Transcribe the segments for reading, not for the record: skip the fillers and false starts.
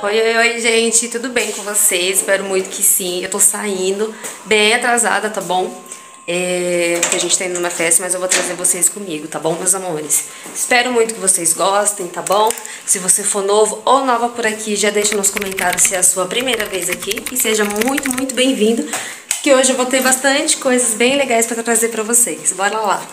Oi, oi, oi, gente, tudo bem com vocês? Espero muito que sim. Eu tô saindo bem atrasada, tá bom? Porque a gente tá indo numa festa, mas eu vou trazer vocês comigo, tá bom, meus amores? Espero muito que vocês gostem, tá bom? Se você for novo ou nova por aqui, já deixa nos comentários se é a sua primeira vez aqui. E seja muito, muito bem-vindo, que hoje eu vou ter bastante coisas bem legais pra trazer pra vocês. Bora lá!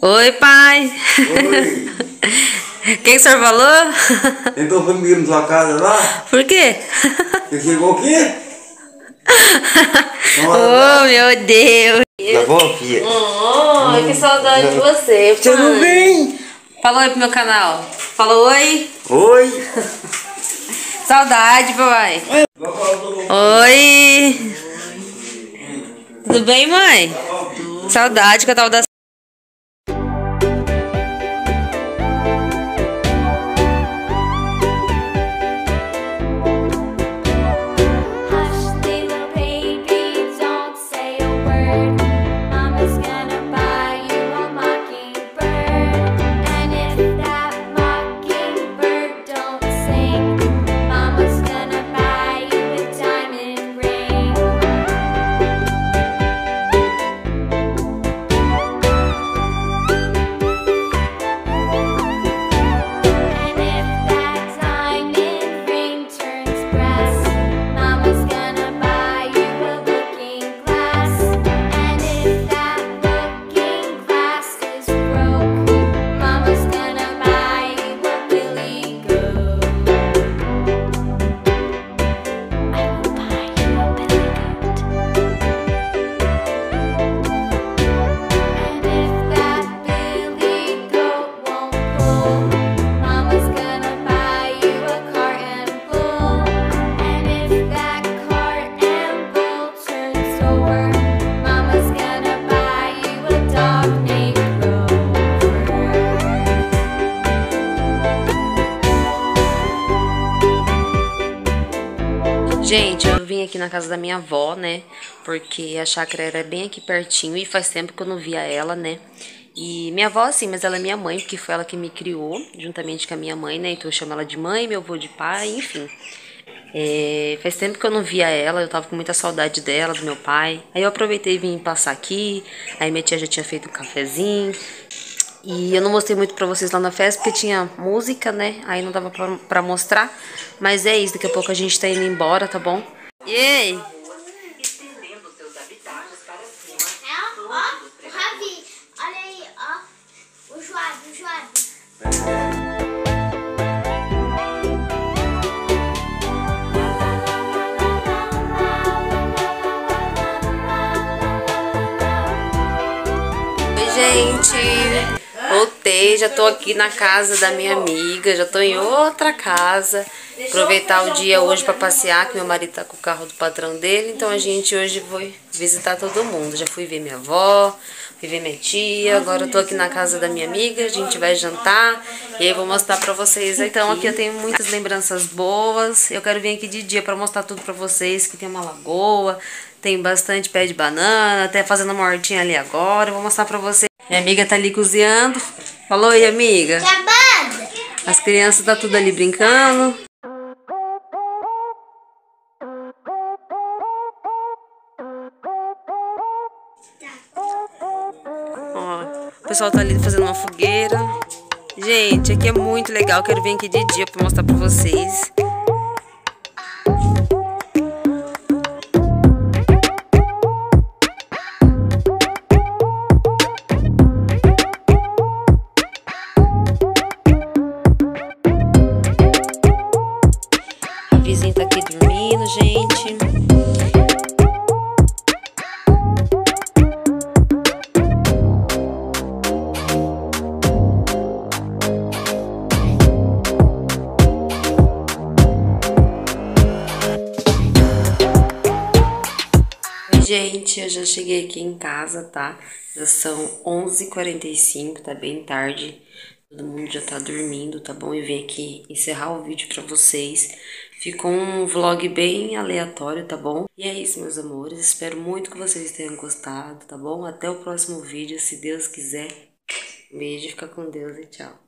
Oi, pai. Oi. O que o senhor falou? Então foi comigo na sua casa lá? Por quê? Você chegou aqui? Oh, meu Deus. Tá bom, filha? Oh, que saudade de você, Você não pai. vem? Fala oi pro meu canal. Fala oi. Oi. Saudade, papai. Oi. Tudo bem, mãe? Saudade que eu tava da... Gente, eu vim aqui na casa da minha avó, né? Porque a chácara era bem aqui pertinho e faz tempo que eu não via ela, né? E minha avó, assim, mas ela é minha mãe, porque foi ela que me criou, juntamente com a minha mãe, né? Então eu chamo ela de mãe, meu avô de pai, enfim. Faz tempo que eu não via ela, eu tava com muita saudade dela, do meu pai. Aí eu aproveitei e vim passar aqui, aí minha tia já tinha feito um cafezinho. E eu não mostrei muito pra vocês lá na festa, porque tinha música, né? Aí não dava pra mostrar. Mas é isso, daqui a pouco a gente tá indo embora, tá bom? E aí? Ó, o Ravi, olha aí, ó, o Joab. Oi, gente! Voltei, já tô aqui na casa da minha amiga, já tô em outra casa. Aproveitar o dia hoje pra passear, que meu marido tá com o carro do patrão dele. Então a gente hoje vai visitar todo mundo. Já fui ver minha avó, fui ver minha tia. Agora eu tô aqui na casa da minha amiga, a gente vai jantar. E aí eu vou mostrar pra vocês. Então aqui eu tenho muitas lembranças boas. Eu quero vir aqui de dia pra mostrar tudo pra vocês. Que tem uma lagoa, tem bastante pé de banana, até fazendo uma hortinha ali agora. Eu vou mostrar pra vocês. Minha amiga tá ali cozinhando. Falou aí, amiga. Acabada. As crianças tá tudo ali brincando. Ó, o pessoal tá ali fazendo uma fogueira. Gente, aqui é muito legal. Quero vir aqui de dia pra mostrar pra vocês. A vizinha tá aqui dormindo, gente. Gente, eu já cheguei aqui em casa, tá? Já são 11h45, tá bem tarde. Todo mundo já tá dormindo, tá bom? E vim aqui encerrar o vídeo pra vocês. Ficou um vlog bem aleatório, tá bom? E é isso, meus amores. Espero muito que vocês tenham gostado, tá bom? Até o próximo vídeo, se Deus quiser. Beijo, fica com Deus e tchau.